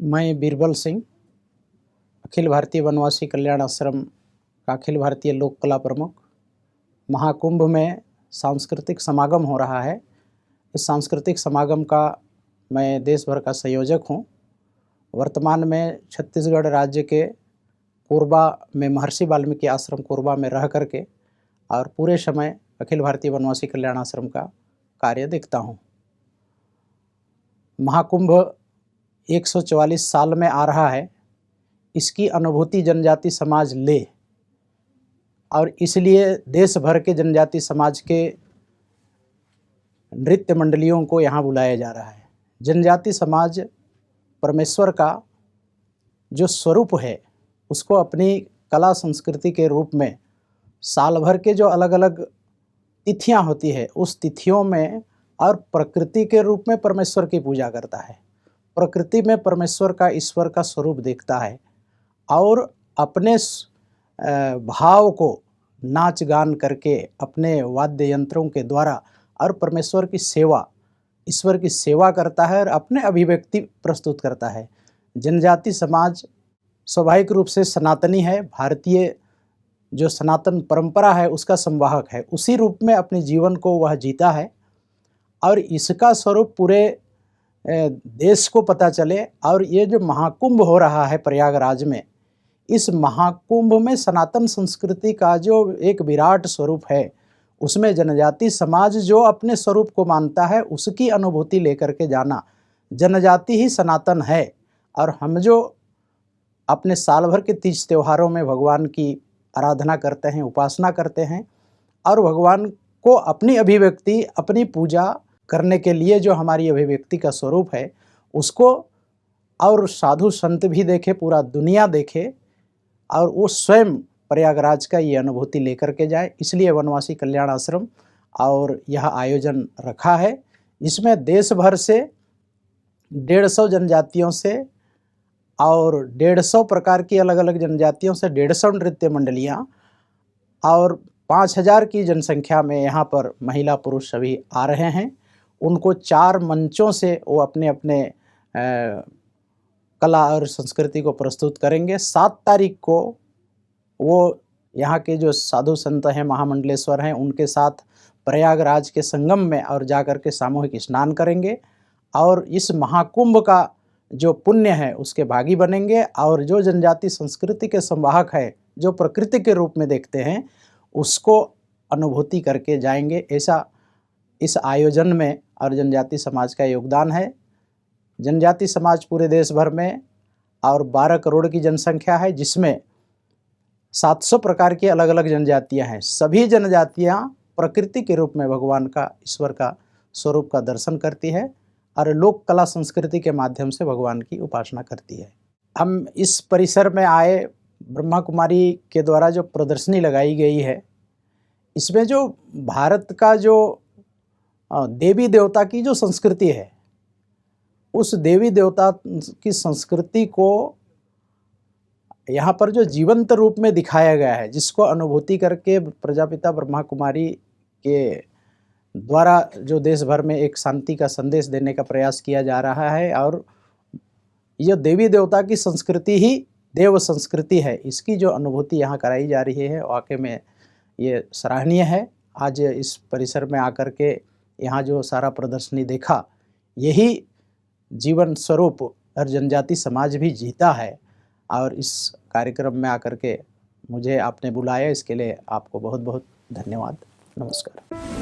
मैं बीरबल सिंह, अखिल भारतीय वनवासी कल्याण आश्रम का अखिल भारतीय लोक कला प्रमुख। महाकुंभ में सांस्कृतिक समागम हो रहा है। इस सांस्कृतिक समागम का मैं देश भर का संयोजक हूँ। वर्तमान में छत्तीसगढ़ राज्य के कोरबा में महर्षि वाल्मीकि आश्रम कोरबा में रह करके और पूरे समय अखिल भारतीय वनवासी कल्याण आश्रम का कार्य देखता हूँ। महाकुंभ 144 साल में आ रहा है। इसकी अनुभूति जनजाति समाज ले और इसलिए देश भर के जनजाति समाज के नृत्य मंडलियों को यहाँ बुलाया जा रहा है। जनजाति समाज परमेश्वर का जो स्वरूप है उसको अपनी कला संस्कृति के रूप में साल भर के जो अलग अलग तिथियां होती है उस तिथियों में और प्रकृति के रूप में परमेश्वर की पूजा करता है। प्रकृति में परमेश्वर का ईश्वर का स्वरूप देखता है और अपने भाव को नाच गान करके अपने वाद्य यंत्रों के द्वारा और परमेश्वर की सेवा, ईश्वर की सेवा करता है और अपने अभिव्यक्ति प्रस्तुत करता है। जनजाति समाज स्वाभाविक रूप से सनातनी है, भारतीय जो सनातन परंपरा है उसका संवाहक है। उसी रूप में अपने जीवन को वह जीता है और इसका स्वरूप पूरे देश को पता चले। और ये जो महाकुंभ हो रहा है प्रयागराज में, इस महाकुंभ में सनातन संस्कृति का जो एक विराट स्वरूप है उसमें जनजाति समाज जो अपने स्वरूप को मानता है उसकी अनुभूति लेकर के जाना। जनजाति ही सनातन है और हम जो अपने साल भर के तीज त्योहारों में भगवान की आराधना करते हैं, उपासना करते हैं और भगवान को अपनी अभिव्यक्ति, अपनी पूजा करने के लिए जो हमारी अभिव्यक्ति का स्वरूप है उसको और साधु संत भी देखे, पूरा दुनिया देखे और वो स्वयं प्रयागराज का ये अनुभूति लेकर के जाए। इसलिए वनवासी कल्याण आश्रम और यह आयोजन रखा है। इसमें देश भर से 150 जनजातियों से और 150 प्रकार की अलग अलग जनजातियों से 150 नृत्य मंडलियाँ और 5000 की जनसंख्या में यहाँ पर महिला पुरुष सभी आ रहे हैं। उनको 4 मंचों से वो अपने अपने कला और संस्कृति को प्रस्तुत करेंगे। 7 तारीख को वो यहाँ के जो साधु संत हैं, महामंडलेश्वर हैं, उनके साथ प्रयागराज के संगम में और जाकर के सामूहिक स्नान करेंगे और इस महाकुंभ का जो पुण्य है उसके भागी बनेंगे। और जो जनजाति संस्कृति के संवाहक है, जो प्रकृति के रूप में देखते हैं, उसको अनुभूति करके जाएंगे। ऐसा इस आयोजन में और जनजाति समाज का योगदान है। जनजाति समाज पूरे देश भर में और 12 करोड़ की जनसंख्या है, जिसमें 700 प्रकार की अलग अलग जनजातियां हैं। सभी जनजातियां प्रकृति के रूप में भगवान का, ईश्वर का स्वरूप का दर्शन करती है और लोक कला संस्कृति के माध्यम से भगवान की उपासना करती है। हम इस परिसर में आए, ब्रह्मा कुमारी के द्वारा जो प्रदर्शनी लगाई गई है, इसमें जो भारत का जो देवी देवता की जो संस्कृति है, उस देवी देवता की संस्कृति को यहाँ पर जो जीवंत रूप में दिखाया गया है, जिसको अनुभूति करके प्रजापिता ब्रह्मा कुमारी के द्वारा जो देश भर में एक शांति का संदेश देने का प्रयास किया जा रहा है। और यह देवी देवता की संस्कृति ही देव संस्कृति है, इसकी जो अनुभूति यहाँ कराई जा रही है वाकई में ये सराहनीय है। आज इस परिसर में आकर के यहाँ जो सारा प्रदर्शनी देखा, यही जीवन स्वरूप और जनजाति समाज भी जीता है। और इस कार्यक्रम में आकर के मुझे आपने बुलाया, इसके लिए आपको बहुत बहुत धन्यवाद। नमस्कार।